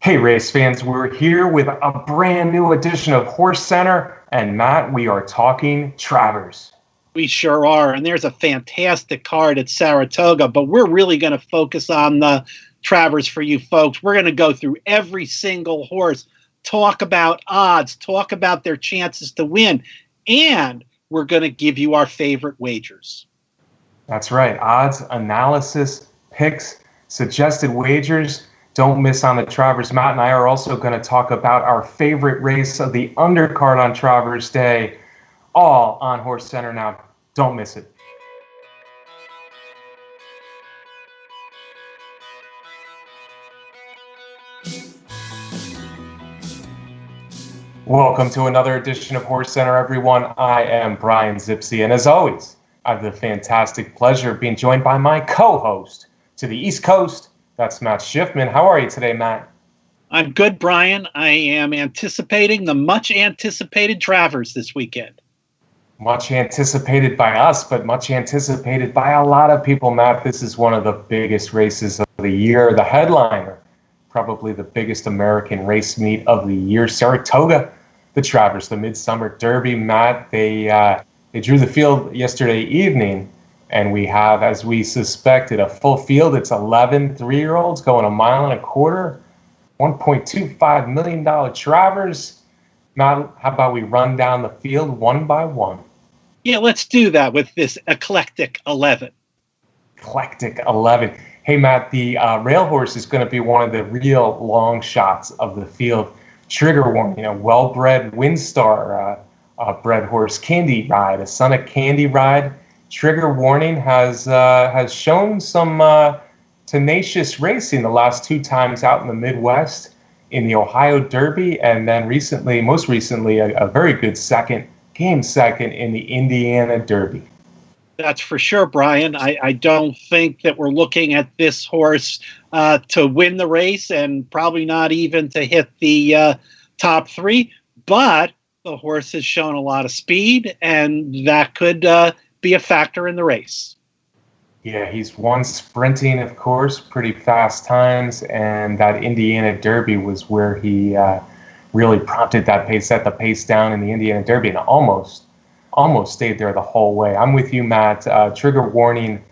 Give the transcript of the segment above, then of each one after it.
Hey, race fans, we're here with a brand new edition of HorseCenter, and Matt, we are talking Travers. We sure are, and there's a fantastic card at Saratoga, but we're really going to focus on the Travers for you folks. We're going to go through every single horse, talk about odds, talk about their chances to win, and we're going to give you our favorite wagers. That's right, odds, analysis, picks, suggested wagers. Don't miss on the Travers. Matt and I are also going to talk about our favorite race of the undercard on Travers Day, all on HorseCenter now. Don't miss it. Welcome to another edition of HorseCenter, everyone. I am Brian Zipsy, and as always, I have the fantastic pleasure of being joined by my co-host to the East Coast. That's Matt Schiffman. How are you today, Matt? I'm good, Brian. I am anticipating the much-anticipated Travers this weekend. Much anticipated by us, but much anticipated by a lot of people, Matt. This is one of the biggest races of the year, the headliner, probably the biggest American race meet of the year. Saratoga, the Travers, the Midsummer Derby. Matt, they drew the field yesterday evening. And we have, as we suspected, a full field. It's 11 three-year-olds going a mile and a quarter, $1.25 million Travers. Matt, how about we run down the field one by one? Yeah, let's do that with this eclectic 11. Eclectic 11. Hey, Matt, the rail horse is going to be one of the real long shots of the field. Trigger warning, well-bred Windstar bred horse, Candy Ride, a son of Candy Ride. Trigger Warning has shown some tenacious racing the last two times out in the Midwest in the Ohio Derby, and then most recently, a very good second in the Indiana Derby. That's for sure, Brian. I don't think that we're looking at this horse to win the race and probably not even to hit the top three, but the horse has shown a lot of speed, and that could be a factor in the race. Yeah, he's won sprinting, of course, pretty fast times, and that Indiana Derby was where he really prompted that pace, set the pace down in the Indiana Derby, and almost stayed there the whole way. I'm with you, Matt. Trigger Warning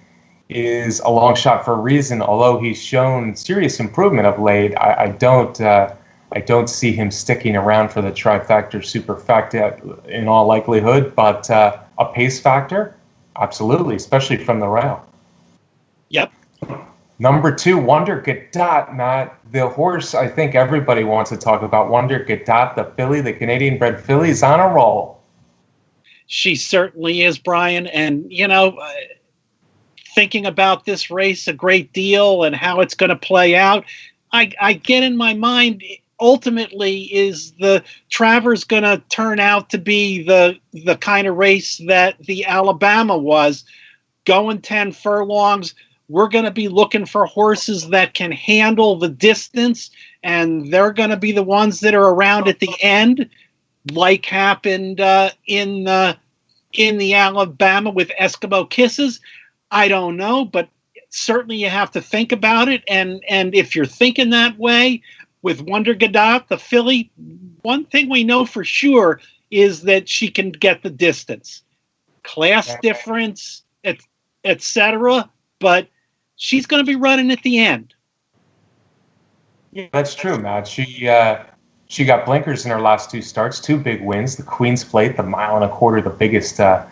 is a long shot for a reason. Although he's shown serious improvement of late, I don't see him sticking around for the Trifecta, Superfecta in all likelihood, but a pace factor. Absolutely, especially from the rail. Yep. Number 2, Wonder Gadot, Matt. The horse I think everybody wants to talk about. Wonder Gadot, the filly, the Canadian-bred filly, is on a roll. She certainly is, Brian. And, thinking about this race a great deal and how it's going to play out, I get in my mind, ultimately, is the Travers going to turn out to be the kind of race that the Alabama was? Going 10 furlongs, we're going to be looking for horses that can handle the distance, and they're going to be the ones that are around at the end, like happened in the Alabama with Eskimo Kisses. I don't know, but certainly you have to think about it, and if you're thinking that way, with Wonder Gadot, the filly, one thing we know for sure is that she can get the distance. Class difference, etc., but she's going to be running at the end. Yeah, that's true, Matt. She got blinkers in her last two starts, 2 big wins. The Queen's Plate, the mile and a quarter, the biggest, the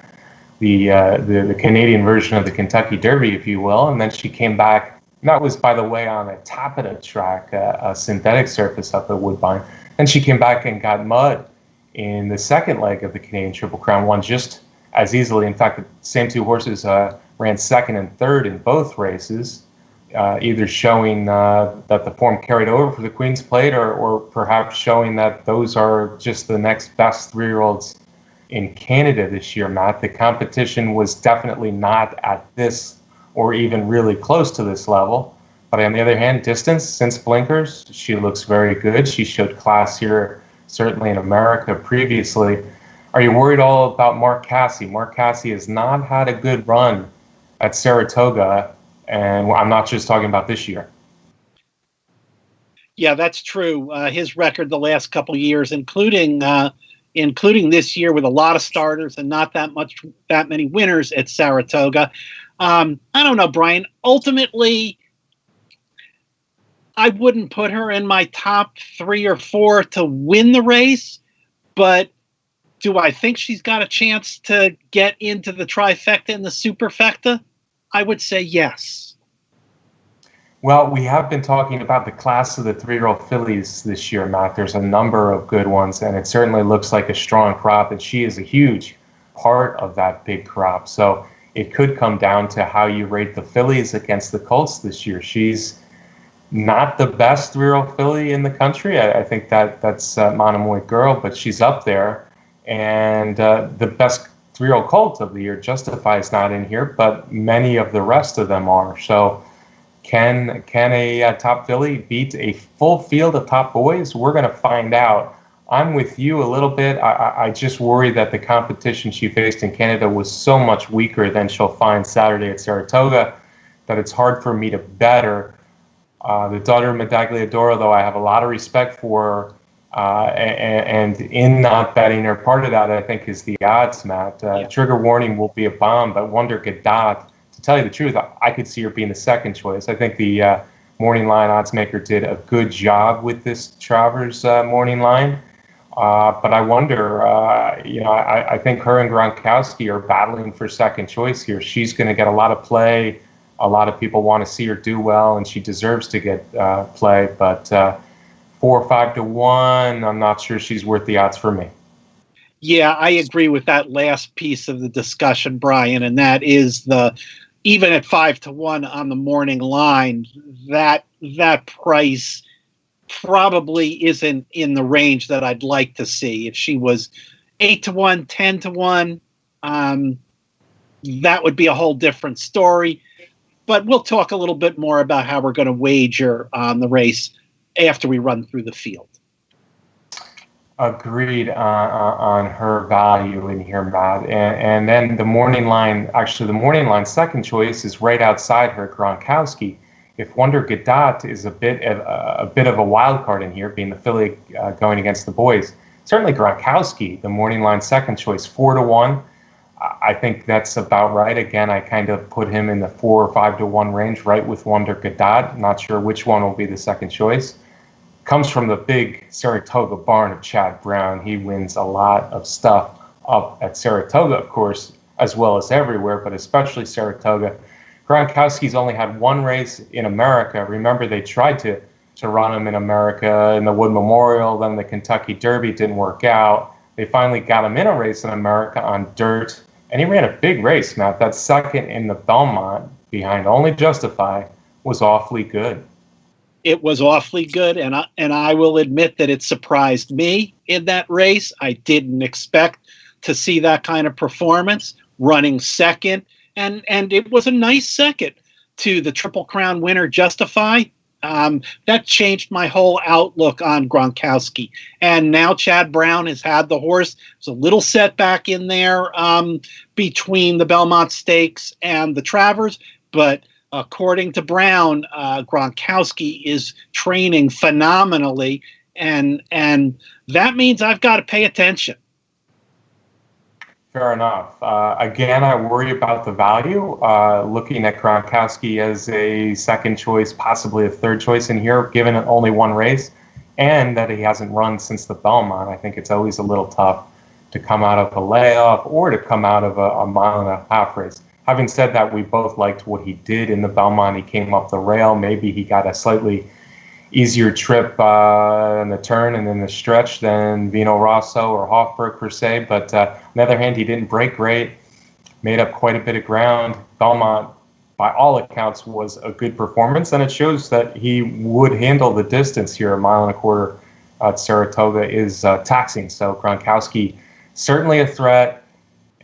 Canadian version of the Kentucky Derby, if you will, and then she came back. And that was, by the way, on the top of the track, a synthetic surface up at Woodbine. And she came back and got mud in the second leg of the Canadian Triple Crown, won just as easily. In fact, the same 2 horses ran second and third in both races, either showing that the form carried over for the Queen's Plate or perhaps showing that those are just the next best 3-year-olds in Canada this year, Matt. The competition was definitely not at this or even really close to this level. But on the other hand, distance, since blinkers, she looks very good. She showed class here, certainly in America previously. Are you worried all about Mark Casse? Mark Casse has not had a good run at Saratoga, and I'm not just talking about this year. Yeah, that's true. His record the last couple of years, including this year, with a lot of starters and not that many winners at Saratoga. I don't know, Brian. Ultimately, I wouldn't put her in my top 3 or 4 to win the race, but do I think she's got a chance to get into the trifecta and the superfecta? I would say yes. Well, we have been talking about the class of the 3-year-old fillies this year, Matt. There's a number of good ones, and it certainly looks like a strong crop, and she is a huge part of that big crop. So it could come down to how you rate the fillies against the colts this year. She's not the best 3-year-old filly in the country. I think that's Monomoy Girl, but she's up there. And the best 3-year-old colt of the year, Justify, is not in here, but many of the rest of them are. So can a top filly beat a full field of top boys? We're going to find out. I'm with you a little bit. I just worry that the competition she faced in Canada was so much weaker than she'll find Saturday at Saratoga that it's hard for me to bet her. The daughter of Medagliadoro, though, I have a lot of respect for her, and in not betting her, part of that, I think, is the odds, Matt. Trigger Warning will be a bomb, but Wonder Gadot, to tell you the truth, I could see her being the second choice. I think the morning line odds maker did a good job with this Travers morning line. But I wonder, I think her and Gronkowski are battling for second choice here. She's going to get a lot of play. A lot of people want to see her do well, and she deserves to get play. But 4 or 5 to 1, I'm not sure she's worth the odds for me. Yeah, I agree with that last piece of the discussion, Brian, and that is even at 5 to 1 on the morning line, that price probably isn't in the range that I'd like to see. If she was 8 to 1, 10 to 1, that would be a whole different story. But we'll talk a little bit more about how we're going to wager on the race after we run through the field. Agreed on her value in here, Matt. And then the morning line second choice is right outside her, Gronkowski. If Wonder Gadot is a bit of a wild card in here, being the filly going against the boys, certainly Gronkowski, the morning line second choice, 4 to 1. I think that's about right. Again, I kind of put him in the 4 or 5 to 1 range, right with Wonder Gadot. Not sure which one will be the second choice. Comes from the big Saratoga barn of Chad Brown. He wins a lot of stuff up at Saratoga, of course, as well as everywhere, but especially Saratoga. Gronkowski's only had one race in America. Remember, they tried to run him in America in the Wood Memorial, then the Kentucky Derby didn't work out. They finally got him in a race in America on dirt, and he ran a big race, Matt. That second in the Belmont, behind only Justify, was awfully good. It was awfully good, and I will admit that it surprised me in that race. I didn't expect to see that kind of performance, running second, and it was a nice second to the Triple Crown winner, Justify. That changed my whole outlook on Gronkowski. And now Chad Brown has had the horse. There's a little setback in there between the Belmont Stakes and the Travers, but according to Brown, Gronkowski is training phenomenally, and that means I've got to pay attention. Fair enough. Again, I worry about the value. Looking at Gronkowski as a second choice, possibly a third choice in here, given only one race, and that he hasn't run since the Belmont. I think it's always a little tough to come out of a layoff or to come out of a mile-and-a-half race. Having said that, we both liked what he did in the Belmont. He came up the rail. Maybe he got a slightly easier trip in the turn and in the stretch than Vino Rosso or Hofburg per se. But on the other hand, he didn't break great, made up quite a bit of ground. Belmont, by all accounts, was a good performance, and it shows that he would handle the distance here. 1.25 miles at Saratoga is taxing. So Gronkowski, certainly a threat.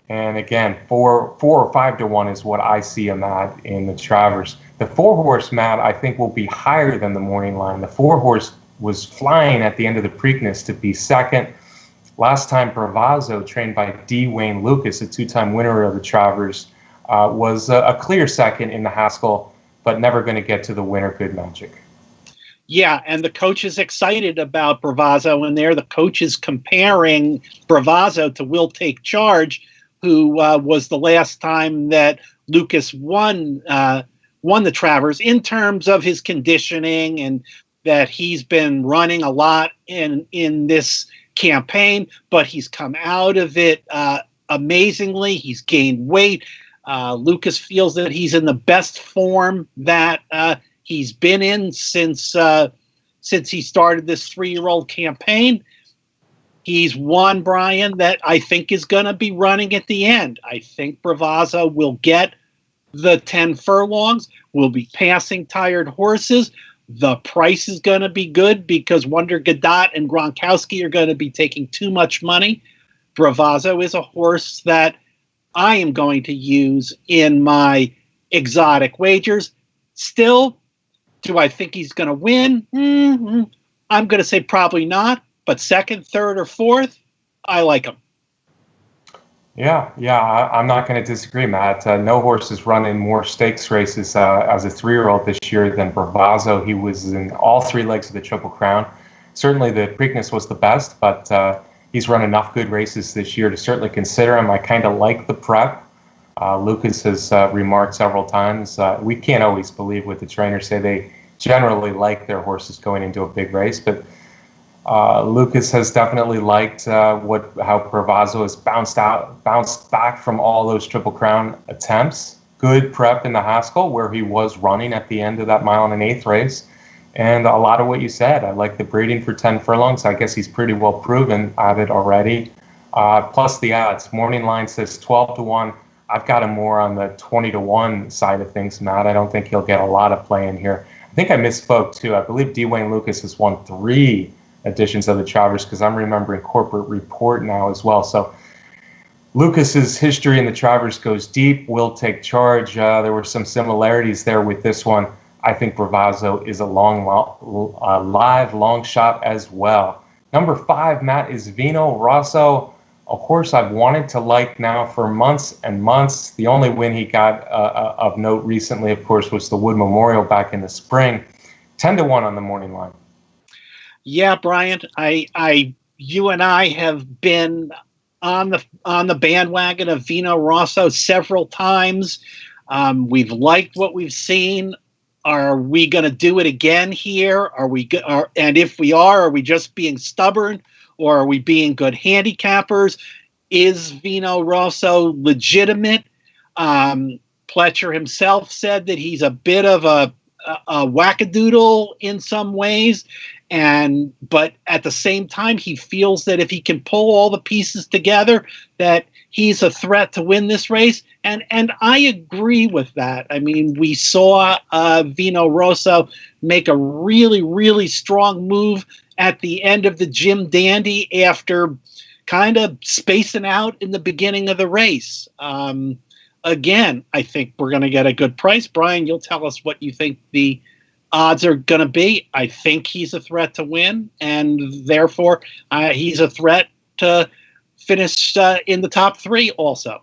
And again, 4 or 5 to 1 is what I see him at in the Travers. The 4-horse, Matt, I think will be higher than the morning line. The 4-horse was flying at the end of the Preakness to be second. Last time, Bravazzo, trained by D. Wayne Lucas, a 2-time winner of the Travers, was a clear second in the Haskell, but never going to get to the winner. Good Magic. Yeah, and the coach is excited about Bravazzo in there. The coach is comparing Bravazzo to Will Take Charge, who was the last time that Lucas won the Travers in terms of his conditioning, and that he's been running a lot in this campaign, but he's come out of it amazingly. He's gained weight. Lucas feels that he's in the best form that he's been in since he started this 3-year-old campaign. He's one, Brian, that I think is going to be running at the end. I think Bravazzo will get the 10 furlongs, will be passing tired horses. The price is going to be good because Wonder Gadot and Gronkowski are going to be taking too much money. Bravazzo is a horse that I am going to use in my exotic wagers. Still, do I think he's going to win? I'm going to say probably not, but second, third, or fourth, I like him. Yeah, I'm not going to disagree, Matt. No horse is running more stakes races as a 3-year-old this year than Bravazzo. He was in all 3 legs of the Triple Crown. Certainly the Preakness was the best, but he's run enough good races this year to certainly consider him. I kind of like the prep. Lucas has remarked several times, we can't always believe what the trainers say. They generally like their horses going into a big race, but Lucas has definitely liked how Bravazzo has bounced back from all those Triple Crown attempts. Good prep in the Haskell, where he was running at the end of that 1 1/8 race. And a lot of what you said. I like the breeding for 10 furlongs. I guess he's pretty well proven at it already. Plus the odds. Morning line says 12-1. I've got him more on the 20-1 side of things, Matt. I don't think he'll get a lot of play in here. I think I misspoke, too. I believe D. Wayne Lucas has won 3 editions of the Travers, because I'm remembering Corporate Report now as well. So Lucas's history in the Travers goes deep. Will Take Charge. There were some similarities there with this one. I think Bravazzo is a live long shot as well. Number 5, Matt, is Vino Rosso, a horse I've wanted to like now for months and months. The only win he got of note recently, of course, was the Wood Memorial back in the spring. 10-1 on the morning line. Yeah, Brian, you and I have been on the bandwagon of Vino Rosso several times. We've liked what we've seen. Are we going to do it again here? And if we are we just being stubborn, or are we being good handicappers? Is Vino Rosso legitimate? Pletcher himself said that he's a bit of a wackadoodle in some ways, but at the same time, he feels that if he can pull all the pieces together, that he's a threat to win this race. And I agree with that. I mean, we saw Vino Rosso make a really, really strong move at the end of the Jim Dandy after kind of spacing out in the beginning of the race. Again, I think we're going to get a good price. Brian, you'll tell us what you think the odds are going to be. I think he's a threat to win, and therefore he's a threat to finish in the top 3 also.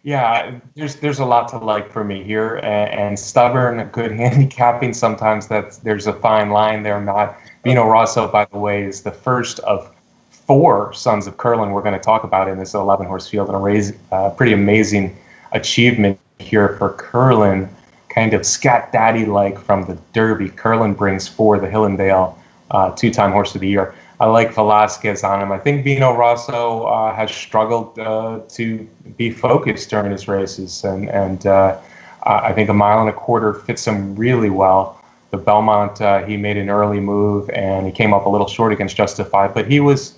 Yeah, there's a lot to like for me here, and stubborn, good handicapping. Sometimes there's a fine line there, Matt. Vino Rosso, by the way, is the first of 4 sons of Curlin we're going to talk about in this 11-horse field, and a pretty amazing achievement here for Curlin. Kind of Scat Daddy-like from the Derby. Curlin brings 4, the Hillendale 2-time Horse of the Year. I like Velasquez on him. I think Vino Rosso has struggled to be focused during his races, and I think 1 1/4 miles fits him really well. The Belmont, he made an early move, and he came up a little short against Justified, but he was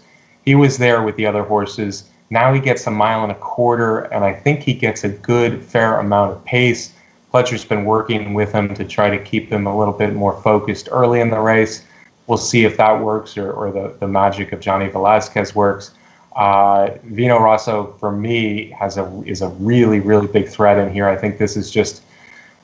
there with the other horses. Now he gets 1 1/4 miles, and I think he gets a good, fair amount of pace. Pletcher's been working with him to try to keep him a little bit more focused early in the race. We'll see if that works, or the magic of Johnny Velasquez works. Vino Rosso, for me, is a really, really big threat in here. I think this is just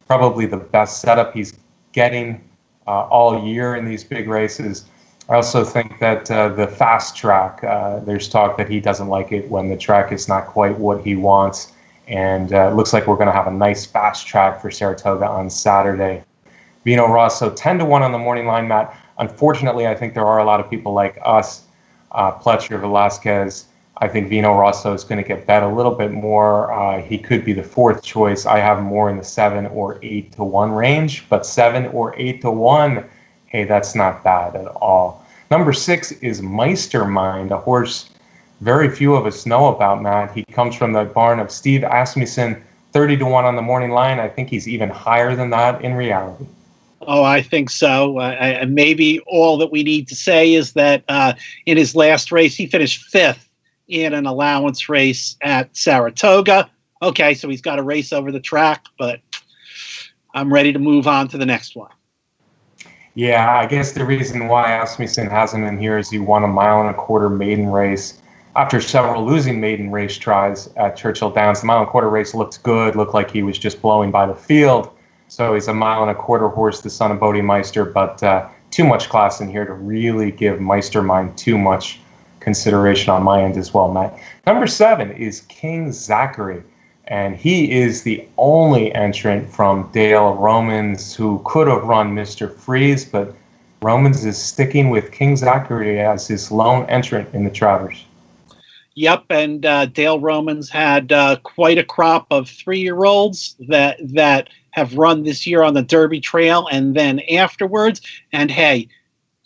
probably the best setup he's getting all year in these big races. I also think that the fast track, there's talk that he doesn't like it when the track is not quite what he wants. And it looks like we're going to have a nice fast track for Saratoga on Saturday. Vino Rosso 10-1 on the morning line, Matt. Unfortunately, I think there are a lot of people like us, Pletcher, Velasquez. I think Vino Rosso is going to get bet a little bit more. He could be the fourth choice. I have more in the 7 or 8-1 range, but 7 or 8-1, hey, that's not bad at all. Number 6 is Meister, a horse very few of us know about, Matt. He comes from the barn of Steve Asmussen, 30-1 on the morning line. I think he's even higher than that in reality. Oh, I think so. Maybe all that we need to say is that in his last race, he finished 5th in an allowance race at Saratoga. Okay, so he's got a race over the track, but I'm ready to move on to the next one. Yeah, I guess the reason why Asmussen hasn't been here is he won a 1.25 mile maiden race after several losing maiden race tries at Churchill Downs. The 1.25 mile race looked good, looked like he was just blowing by the field. So he's a 1.25 mile horse, the son of Bodie Meister, but too much class in here to really give Meister too much consideration on my end as well, Matt. Number 7 is King Zachary, and he is the only entrant from Dale Romans who could have run Mr. Freeze, but Romans is sticking with King Zachary as his lone entrant in the Travers. Yep, and Dale Romans had quite a crop of 3-year-olds that have run this year on the Derby Trail and then afterwards. And hey,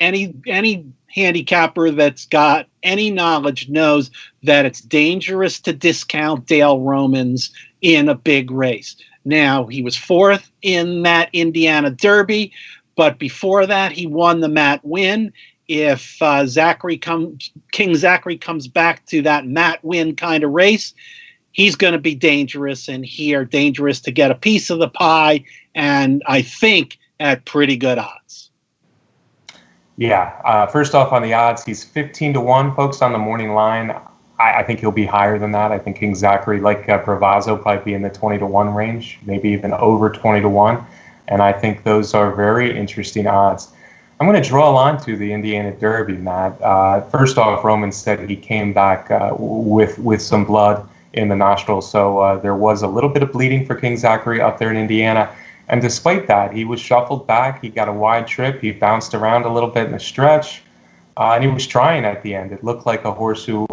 any handicapper that's got any knowledge knows that it's dangerous to discount Dale Romans in a big race. Now, he was 4th in that Indiana Derby, but before that, he won the Matt Win. If King Zachary comes back to that Matt Win kind of race, he's going to be dangerous, and here dangerous to get a piece of the pie, and I think at pretty good odds. Yeah, first off on the odds, he's 15-1, folks, on the morning line. I think he'll be higher than that. I think King Zachary, like Bravazzo, probably be in the 20-1 range, maybe even over 20-1, and I think those are very interesting odds. I'm going to draw on to the Indiana Derby, Matt. First off, Roman said he came back with some blood in the nostrils, so there was a little bit of bleeding for King Zachary up there in Indiana. And despite that, he was shuffled back. He got a wide trip. He bounced around a little bit in the stretch, and he was trying at the end. It looked like a horse who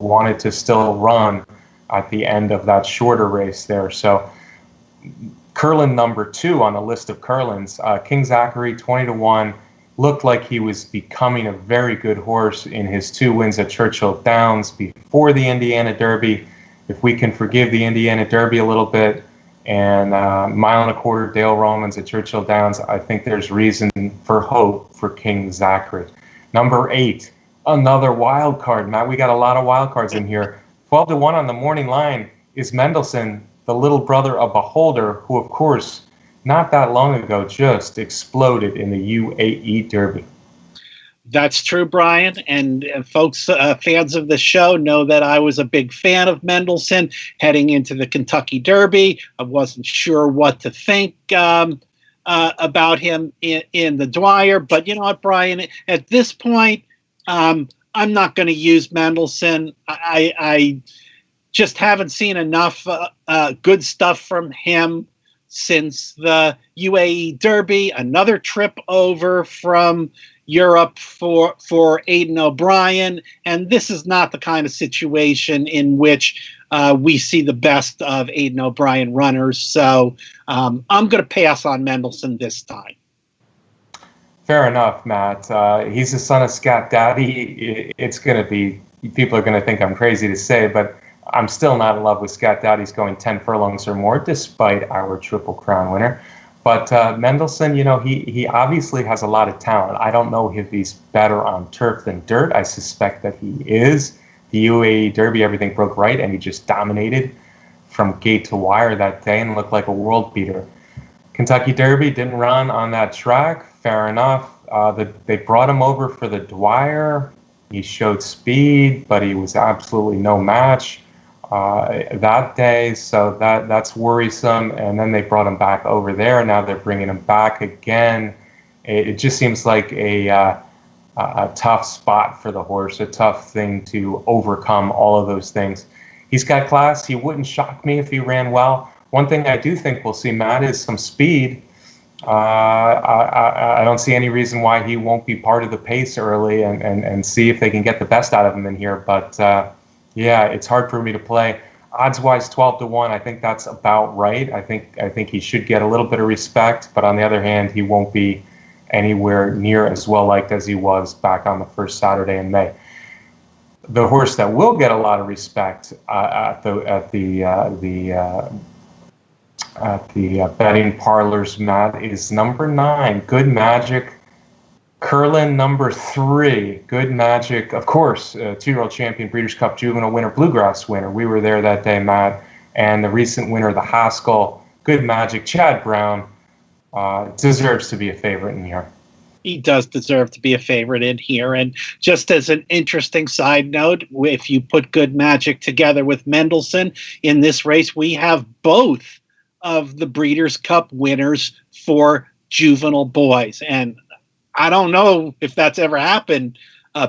wanted to still run at the end of that shorter race there. So Curlin number 2 on the list of Curlins, King Zachary, 20-1, looked like he was becoming a very good horse in his 2 wins at Churchill Downs before the Indiana Derby. If we can forgive the Indiana Derby a little bit, and 1.25 mile Dale Romans at Churchill Downs, I think there's reason for hope for King Zachary. Number 8, another wild card. Matt, we got a lot of wild cards in here. 12-1 on the morning line is Mendelssohn, the little brother of Beholder, who, of course, not that long ago just exploded in the UAE Derby. That's true, Brian. And folks, fans of the show know that I was a big fan of Mendelssohn heading into the Kentucky Derby. I wasn't sure what to think about him in the Dwyer. But you know what, Brian? At this point, I'm not going to use Mendelssohn. I just haven't seen enough good stuff from him since the UAE Derby. Another trip over from Europe for Aidan O'Brien, and this is not the kind of situation in which we see the best of Aidan O'Brien runners. So I'm going to pass on Mendelssohn this time. Fair enough, Matt. He's the son of Scat Daddy. It's going to be, people are going to think I'm crazy to say, but I'm still not in love with Scat Daddy's going 10 furlongs or more, despite our Triple Crown winner. But Mendelssohn, you know, he obviously has a lot of talent. I don't know if he's better on turf than dirt. I suspect that he is. The UAE Derby, everything broke right, and he just dominated from gate to wire that day and looked like a world beater. Kentucky Derby didn't run on that track. Fair enough. They brought him over for the Dwyer. He showed speed, but he was absolutely no match that day, so that's worrisome. And then they brought him back over there. Now they're bringing him back again. It just seems like a tough spot for the horse, a tough thing to overcome all of those things. He's got class. He wouldn't shock me if he ran well. One thing I do think we'll see, Matt, is some speed. I don't see any reason why he won't be part of the pace early and see if they can get the best out of him in here. But yeah, it's hard for me to play. Odds-wise, 12-1. I think that's about right. I think he should get a little bit of respect, but on the other hand, he won't be anywhere near as well liked as he was back on the first Saturday in May. The horse that will get a lot of respect at the betting parlors, Matt, is number 9, Good Magic. Curlin, number 3, Good Magic, of course, 2-year-old champion, Breeders' Cup Juvenile winner, Bluegrass winner. We were there that day, Matt. And the recent winner, the Haskell, Good Magic, Chad Brown, deserves to be a favorite in here. He does deserve to be a favorite in here. And just as an interesting side note, if you put Good Magic together with Mendelssohn in this race, we have both of the Breeders' Cup winners for juvenile boys. And I don't know if that's ever happened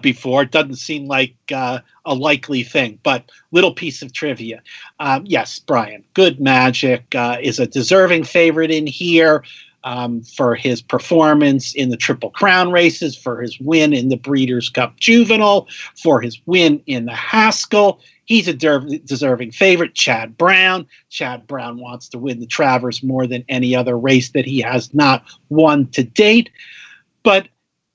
before. It doesn't seem like a likely thing, but little piece of trivia. Yes, Brian, Good Magic is a deserving favorite in here for his performance in the Triple Crown races, for his win in the Breeders' Cup Juvenile, for his win in the Haskell. He's a deserving favorite. Chad Brown wants to win the Travers more than any other race that he has not won to date. But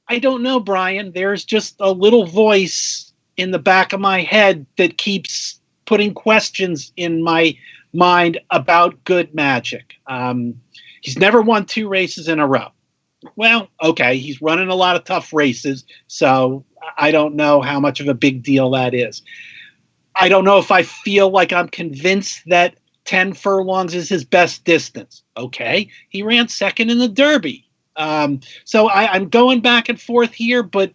I don't know, Brian. There's just a little voice in the back of my head that keeps putting questions in my mind about Good Magic. He's never won 2 races in a row. Well, okay, he's running a lot of tough races, so I don't know how much of a big deal that is. I don't know if I feel like I'm convinced that 10 furlongs is his best distance. Okay, he ran second in the Derby. So I'm going back and forth here, but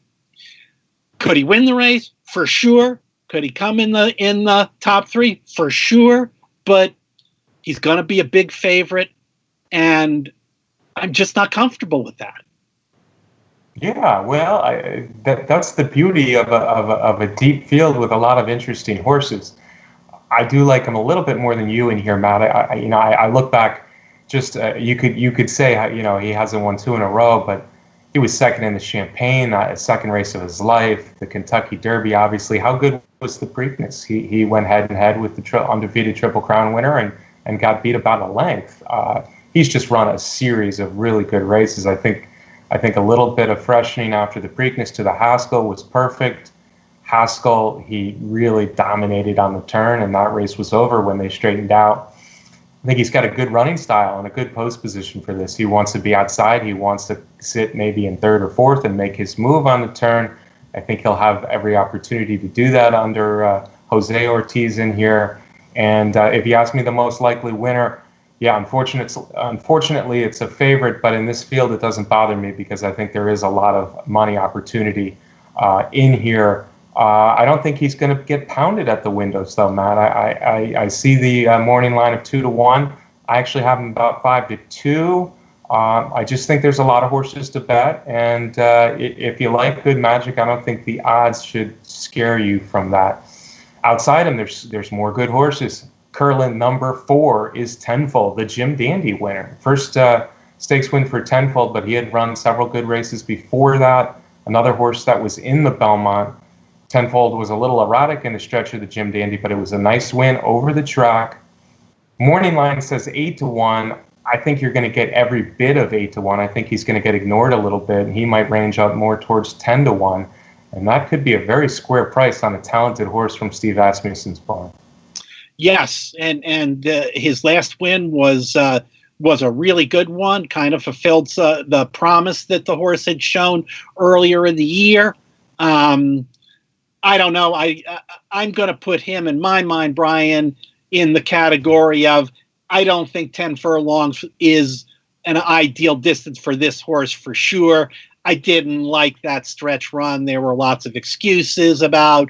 could he win the race? For sure. Could he come in the top 3? For sure. But he's going to be a big favorite, and I'm just not comfortable with that. Yeah, well, that's the beauty of a deep field with a lot of interesting horses. I do like him a little bit more than you in here, Matt. I look back. Just you could say he hasn't won 2 in a row, but he was second in the Champagne, second race of his life, the Kentucky Derby. Obviously, how good was the Preakness? He went head and head with the undefeated Triple Crown winner and got beat about a length. He's just run a series of really good races. I think a little bit of freshening after the Preakness to the Haskell was perfect. Haskell, he really dominated on the turn, and that race was over when they straightened out. I think he's got a good running style and a good post position for this. He wants to be outside. He wants to sit maybe in 3rd or 4th and make his move on the turn. I think he'll have every opportunity to do that under Jose Ortiz in here. And if you ask me the most likely winner, yeah, unfortunately it's a favorite, but in this field it doesn't bother me because I think there is a lot of money opportunity in here. I don't think he's going to get pounded at the windows, though, Matt. I see the morning line of 2-1. I actually have him about 5-2. I just think there's a lot of horses to bet, and if you like Good Magic, I don't think the odds should scare you from that. Outside him, there's more good horses. Curlin, number 4, is Tenfold, the Jim Dandy winner. First stakes win for Tenfold, but he had run several good races before that. Another horse that was in the Belmont. Tenfold was a little erratic in the stretch of the Jim Dandy, but it was a nice win over the track. Morning line says 8-1. I think you're going to get every bit of 8-1. I think he's going to get ignored a little bit. He might range up more towards 10-1, and that could be a very square price on a talented horse from Steve Asmussen's barn. Yes, and his last win was a really good one. Kind of fulfilled the promise that the horse had shown earlier in the year. I don't know. I'm going to put him in my mind, Brian, in the category of I don't think 10 furlongs is an ideal distance for this horse for sure. I didn't like that stretch run. There were lots of excuses about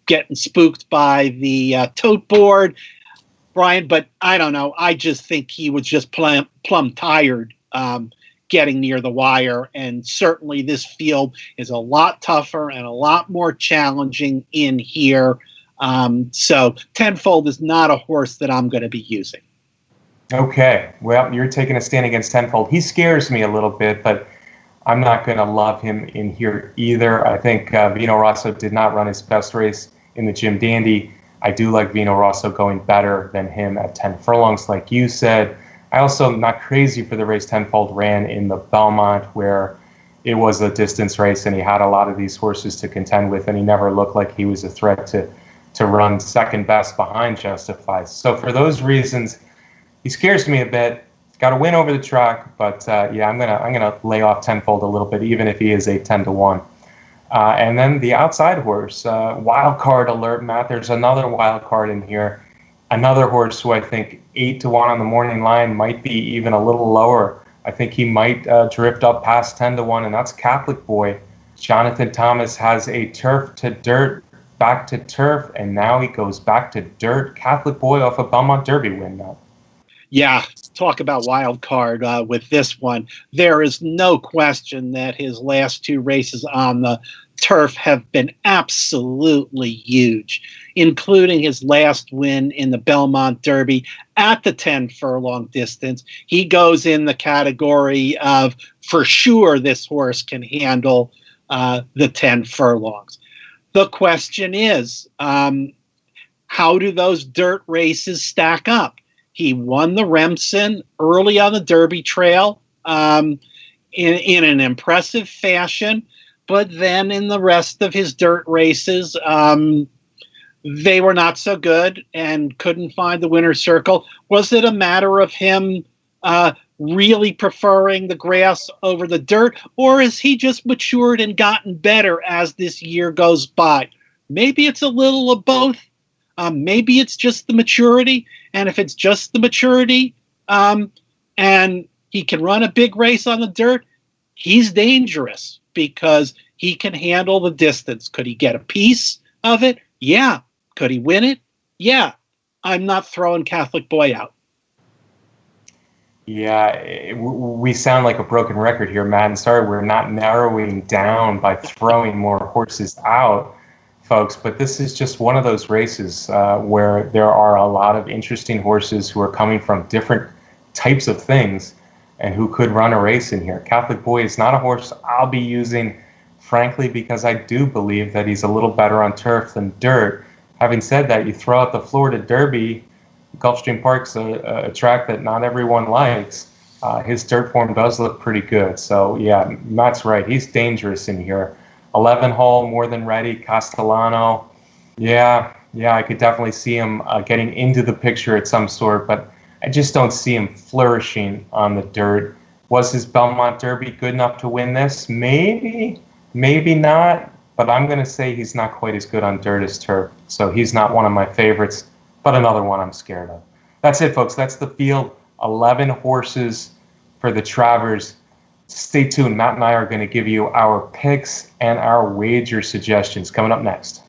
getting spooked by the tote board, Brian, but I don't know. I just think he was just plumb tired getting near the wire, and certainly this field is a lot tougher and a lot more challenging in here. So Tenfold is not a horse that I'm going to be using. Okay, well, you're taking a stand against Tenfold. He scares me a little bit, but I'm not going to love him in here either. I think Vino Rosso did not run his best race in the Jim Dandy. I do like Vino Rosso going better than him at 10 furlongs, like you said. I also am not crazy for the race Tenfold ran in the Belmont, where it was a distance race and he had a lot of these horses to contend with, and he never looked like he was a threat to run second best behind Justified. So for those reasons, he scares me a bit. Got to win over the track, but yeah, I'm gonna lay off Tenfold a little bit, even if he is a 10-1. And then the outside horse, wild card alert, Matt. There's another wild card in here. Another horse who I think 8-1 on the morning line might be even a little lower. I think he might drift up past 10-1, and that's Catholic Boy. Jonathan Thomas has a turf to dirt, back to turf, and now he goes back to dirt. Catholic Boy off a Belmont Derby win now. Yeah, talk about wild card with this one. There is no question that his last two races on the turf have been absolutely huge, including his last win in the Belmont Derby at the 10 furlong distance. He goes in the category of, for sure, this horse can handle the 10 furlongs. The question is, how do those dirt races stack up? He won the Remsen early on the Derby Trail in an impressive fashion, but then in the rest of his dirt races, they were not so good and couldn't find the winner's circle. Was it a matter of him really preferring the grass over the dirt, or has he just matured and gotten better as this year goes by? Maybe it's a little of both. Maybe it's just the maturity, and if it's just the maturity, and he can run a big race on the dirt, he's dangerous because he can handle the distance. Could he get a piece of it? Yeah. Could he win it? Yeah. I'm not throwing Catholic Boy out. Yeah, we sound like a broken record here, Matt. And sorry, we're not narrowing down by throwing more horses out, folks, but this is just one of those races where there are a lot of interesting horses who are coming from different types of things and who could run a race in here. Catholic Boy is not a horse I'll be using, frankly, because I do believe that he's a little better on turf than dirt. Having said that, you throw out the Florida Derby, Gulfstream Park's a track that not everyone likes. His dirt form does look pretty good. So, yeah, Matt's right. He's dangerous in here. 11 hole, more than ready. Castellano. Yeah, I could definitely see him getting into the picture at some sort, but I just don't see him flourishing on the dirt. Was his Belmont Derby good enough to win this? Maybe not, but I'm going to say he's not quite as good on dirt as turf. So he's not one of my favorites, but another one I'm scared of. That's it, folks. That's the field. 11 horses for the Travers. Stay tuned. Matt and I are going to give you our picks and our wager suggestions coming up next.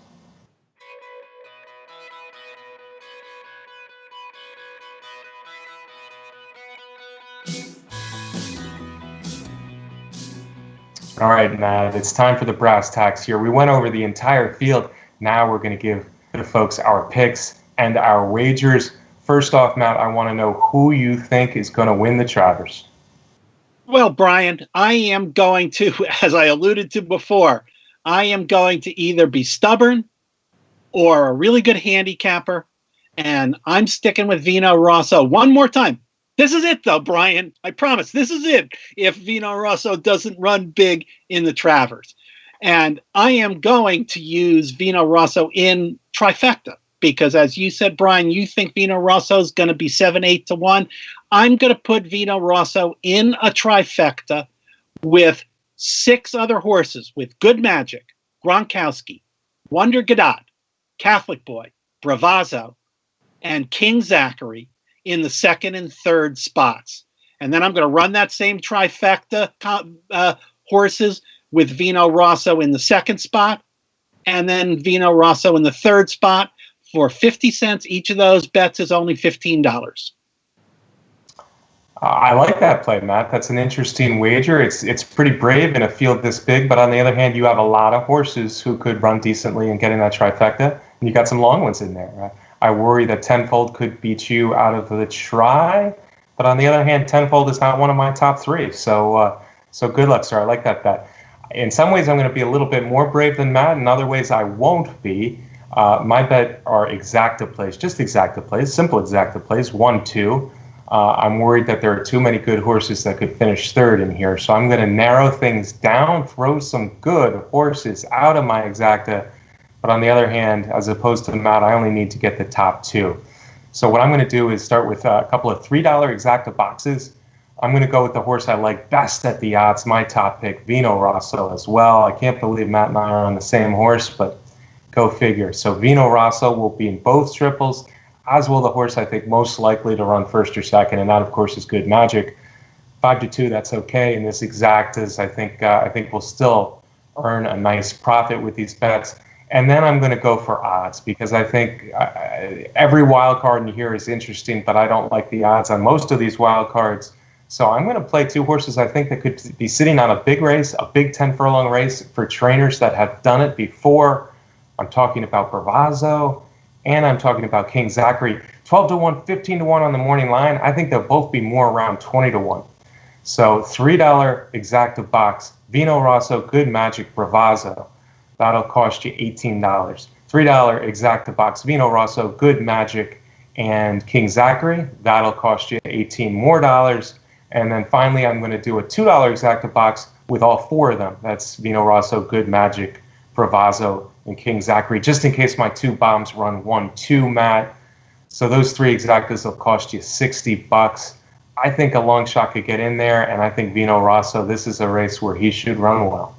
All right, Matt, it's time for the brass tacks here. We went over the entire field. Now we're going to give the folks our picks and our wagers. First off, Matt, I want to know who you think is going to win the Travers. Well, Brian, I am going to, as I alluded to before, I am going to either be stubborn or a really good handicapper, and I'm sticking with Vino Rosso one more time. This is it, though, Brian. I promise. This is it if Vino Rosso doesn't run big in the Travers. And I am going to use Vino Rosso in Trifecta because, as you said, Brian, you think Vino Rosso is going to be 7-8-1. I'm going to put Vino Rosso in a Trifecta with 6 other horses with Good Magic, Gronkowski, Wonder Gadot, Catholic Boy, Bravazzo, and King Zachary in the second and third spots. And then I'm going to run that same Trifecta horses with Vino Rosso in the second spot and then Vino Rosso in the third spot for 50 cents. Each of those bets is only $15. I like that play, Matt. That's an interesting wager. It's pretty brave in a field this big, but on the other hand, you have a lot of horses who could run decently and get in that Trifecta, and you got some long ones in there. Right? I worry that Tenfold could beat you out of the try. But on the other hand, Tenfold is not one of my top three. So good luck, sir. I like that bet. In some ways, I'm going to be a little bit more brave than Matt. In other ways, I won't be. My bet are exacta plays, just exacta plays, simple exacta plays, 1-2. I'm worried that there are too many good horses that could finish third in here. So I'm going to narrow things down, throw some good horses out of my exacta. But on the other hand, as opposed to Matt, I only need to get the top two. So what I'm going to do is start with a couple of $3 exacta boxes. I'm going to go with the horse I like best at the odds, my top pick, Vino Rosso as well. I can't believe Matt and I are on the same horse, but go figure. So Vino Rosso will be in both triples, as will the horse I think most likely to run first or second, and that, of course, is Good Magic. 5-2, that's okay. In this exactas, I think we'll still earn a nice profit with these bets. And then I'm going to go for odds because I think every wild card in here is interesting, but I don't like the odds on most of these wild cards. So I'm going to play two horses I think that could be sitting on a big race, a big 10-furlong race for trainers that have done it before. I'm talking about Bravazzo, and I'm talking about King Zachary. 12-1, 15-1 on the morning line. I think they'll both be more around 20-1. So $3 exacta box, Vino Rosso, Good Magic, Bravazzo. That'll cost you $18. $3 exacta box, Vino Rosso, Good Magic, and King Zachary. That'll cost you $18 more. And then finally, I'm going to do a $2 exacta box with all four of them. That's Vino Rosso, Good Magic, Bravazzo, and King Zachary, just in case my two bombs run 1-2, Matt. So those three exactas will cost you $60. I think a long shot could get in there, and I think Vino Rosso, this is a race where he should run well.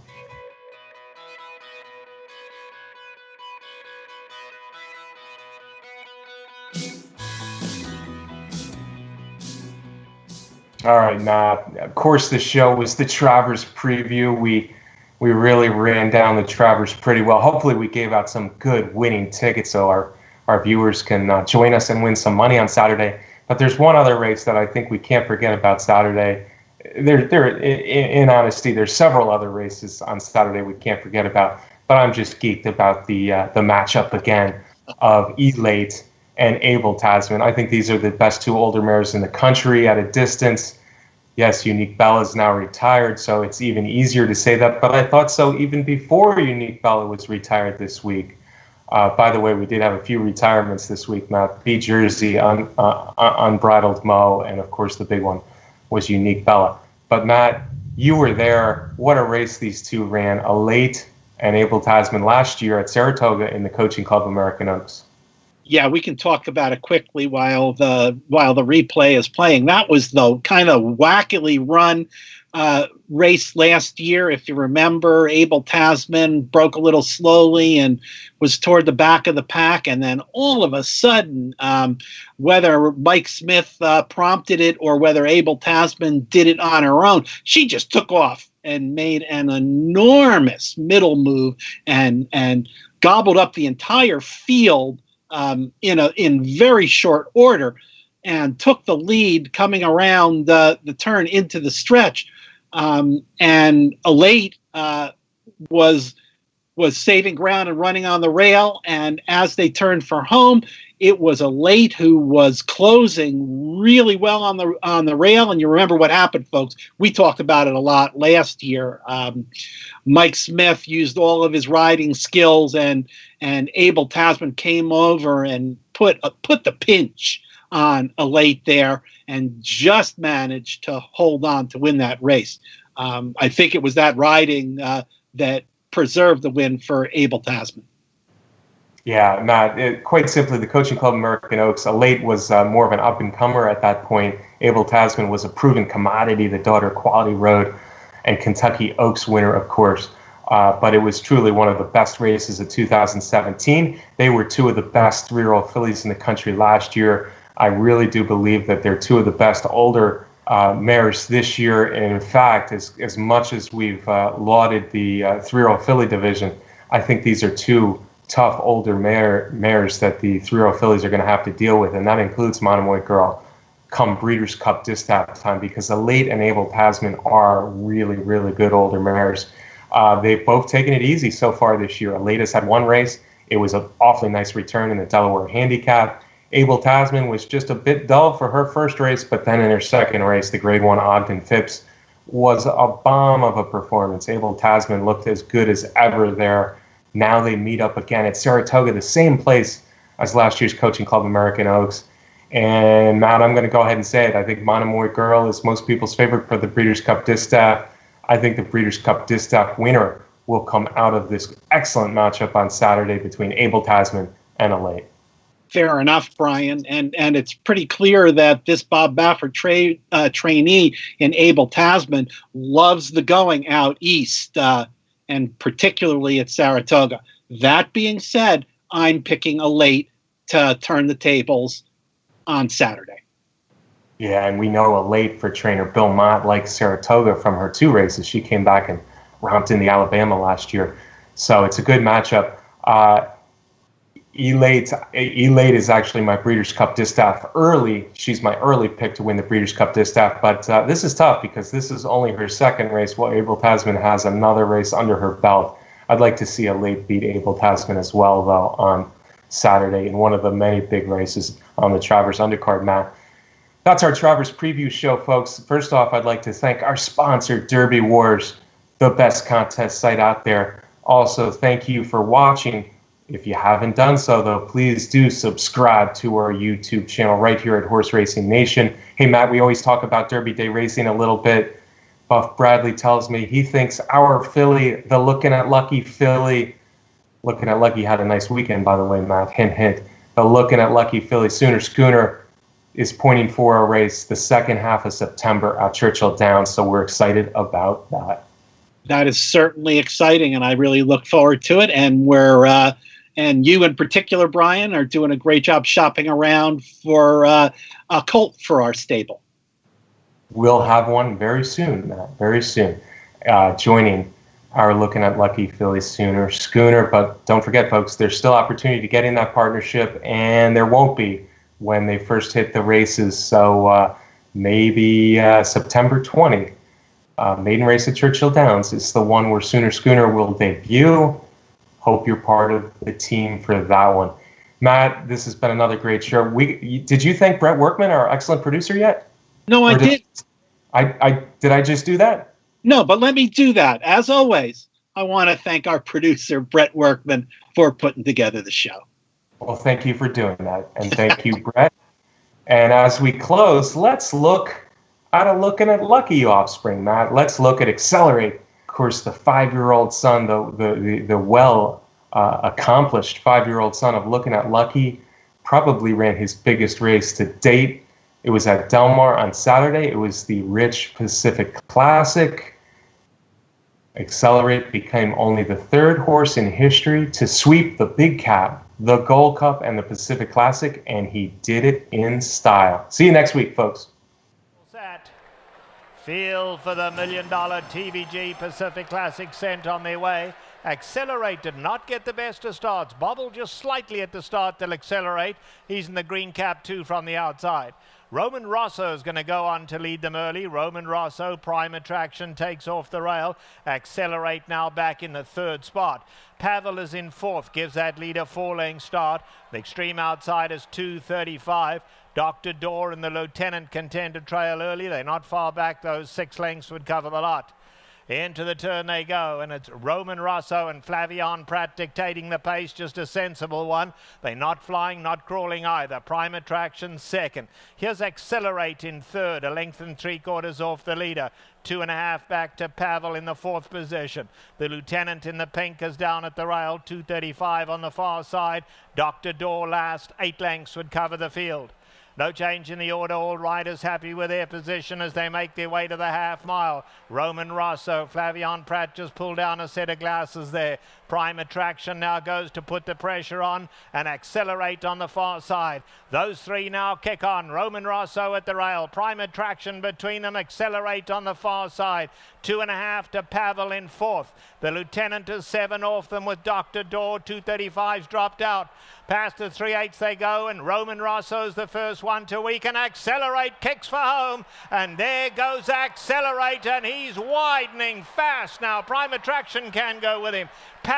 All right, Matt. Of course, the show was the Travers preview. We really ran down the Travers pretty well. Hopefully, we gave out some good winning tickets so our viewers can join us and win some money on Saturday. But there's one other race that I think we can't forget about Saturday. In honesty, there's several other races on Saturday we can't forget about. But I'm just geeked about the matchup again of Elate and Abel Tasman. I think these are the best two older mares in the country at a distance. Yes, Unique Bella is now retired, so it's even easier to say that. But I thought so even before Unique Bella was retired this week. By the way, we did have a few retirements this week, Matt. B Jersey, Unbridled Mo, and of course the big one was Unique Bella. But Matt, you were there. What a race these two ran. Elate and Abel Tasman last year at Saratoga in the Coaching Club American Oaks. Yeah, we can talk about it quickly while the replay is playing. That was the kind of wackily run race last year. If you remember, Abel Tasman broke a little slowly and was toward the back of the pack. And then all of a sudden, whether Mike Smith prompted it or whether Abel Tasman did it on her own, she just took off and made an enormous middle move and gobbled up the entire field in very short order, and took the lead coming around the turn into the stretch. And Elate was saving ground and running on the rail. And as they turned for home, it was Elate who was closing really well on the rail. And you remember what happened, folks. We talked about it a lot last year. Mike Smith used all of his riding skills, and Abel Tasman came over and put the pinch on Elate there and just managed to hold on to win that race. I think it was that riding that preserved the win for Abel Tasman. Yeah, Matt, quite simply, the Coaching Club American Oaks, Elate was more of an up-and-comer at that point. Abel Tasman was a proven commodity, the daughter Quality Road and Kentucky Oaks winner, of course. But it was truly one of the best races of 2017. They were two of the best three-year-old fillies in the country last year. I really do believe that they're two of the best older mares this year. And in fact, as much as we've lauded the three-year-old filly division, I think these are two tough older mares that the three-year-old fillies are going to have to deal with, and that includes Monomoy Girl come Breeders' Cup distaff time, because Elate and Abel Tasman are really, really good older mares. They've both taken it easy so far this year. Elate has had one race. It was an awfully nice return in the Delaware Handicap. Abel Tasman was just a bit dull for her first race, but then in her second race, the Grade 1 Ogden Phipps was a bomb of a performance. Abel Tasman looked as good as ever there. Now they meet up again at Saratoga, the same place as last year's Coaching Club American Oaks. And Matt, I'm going to go ahead and say it. I think Monomoy Girl is most people's favorite for the Breeders' Cup Distaff. I think the Breeders' Cup Distaff winner will come out of this excellent matchup on Saturday between Abel Tasman and Elate. Fair enough, Brian. And it's pretty clear that this Bob Baffert trainee in Abel Tasman loves the going out east, and particularly at Saratoga. That being said, I'm picking Elate to turn the tables on Saturday. Yeah, and we know Elate for trainer Bill Mott likes Saratoga from her 2 races. She came back and romped in the Alabama last year. So it's a good matchup. Elate is actually my Breeders' Cup Distaff early. She's my early pick to win the Breeders' Cup Distaff, but this is tough because this is only her second race while Abel Tasman has another race under her belt. I'd like to see Elate beat Abel Tasman as well, though, on Saturday in one of the many big races on the Travers undercard, Matt. That's our Travers preview show, folks. First off, I'd like to thank our sponsor, Derby Wars, the best contest site out there. Also, thank you for watching. If you haven't done so, though, please do subscribe to our YouTube channel right here at Horse Racing Nation. Hey, Matt, we always talk about Derby Day racing a little bit. Buff Bradley tells me he thinks our filly, the Looking at Lucky filly, Looking at Lucky had a nice weekend, by the way, Matt, hint, hint. The Looking at Lucky filly, Sooner Schooner, is pointing for a race the second half of September at Churchill Downs, so we're excited about that. That is certainly exciting, and I really look forward to it, and we're... and you in particular, Brian, are doing a great job shopping around for a colt for our stable. We'll have one very soon, Matt, very soon, joining our Looking at Lucky filly Sooner Schooner. But don't forget, folks, there's still opportunity to get in that partnership, and there won't be when they first hit the races. So maybe September 20, maiden race at Churchill Downs is the one where Sooner Schooner will debut. Hope you're part of the team for that one. Matt, this has been another great show. Did you thank Brett Workman, our excellent producer, yet? No, I didn't. Did I just do that? No, but let me do that. As always, I want to thank our producer, Brett Workman, for putting together the show. Well, thank you for doing that. And thank you, Brett. And as we close, let's look at Looking at Lucky offspring, Matt. Let's look at Accelerate. Of course, the 5-year-old son, the well-accomplished 5-year-old son of Looking at Lucky, probably ran his biggest race to date. It was at Del Mar on Saturday. It was the Rich Pacific Classic. Accelerate became only the 3rd horse in history to sweep the Big Cap, the Gold Cup, and the Pacific Classic, and he did it in style. See you next week, folks. Field for the $1 million TVG Pacific Classic sent on their way. Accelerate did not get the best of starts. Bobble just slightly at the start. They'll Accelerate. He's in the green cap too from the outside. Roman Rosso is going to go on to lead them early. Roman Rosso, prime attraction, takes off the rail. Accelerate now back in the 3rd spot. Pavel is in 4th, gives that lead a 4-length start. The extreme outside is 2:35. Dr. Dorr and the Lieutenant contend to trail early. They're not far back. Those 6 lengths would cover the lot. Into the turn they go, and it's Roman Rosso and Flavian Pratt dictating the pace, just a sensible one. They're not flying, not crawling either. Prime attraction 2nd. Here's Accelerate in 3rd, a length and 3/4 off the leader. 2.5 back to Pavel in the 4th position. The Lieutenant in the pink is down at the rail, 2:35 on the far side. Dr. Dorr last, 8 lengths would cover the field. No change in the order. All riders happy with their position as they make their way to the half mile. Roman Rosso, Flavian Pratt just pulled down a set of glasses there. Prime attraction now goes to put the pressure on and Accelerate on the far side. Those 3 now kick on. Roman Rosso at the rail. Prime attraction between them. Accelerate on the far side. 2.5 to Pavel in 4th. The Lieutenant is 7 off them with Dr. Dorr. 2:35's dropped out. Past the 3/8 they go, and Roman Rosso's the first one to weaken. Accelerate kicks for home, and there goes Accelerate, and he's widening fast now. Prime attraction can go with him.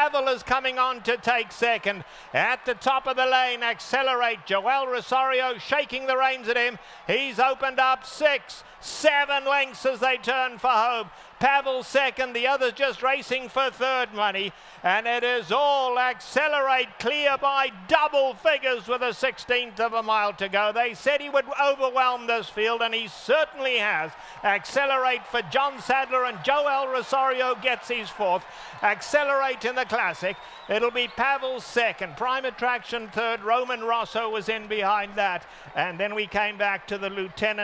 Pavel is coming on to take second. At the top of the lane, Accelerate. Joel Rosario shaking the reins at him. He's opened up 6, 7 lengths as they turn for home. Pavel second, the others just racing for third money. And it is all Accelerate clear by double figures with a 16th of a mile to go. They said he would overwhelm this field, and he certainly has. Accelerate for John Sadler, and Joel Rosario gets his 4th. Accelerate in the Classic. It'll be Pavel second, Prime Attraction third, Roman Rosso was in behind that. And then we came back to the Lieutenant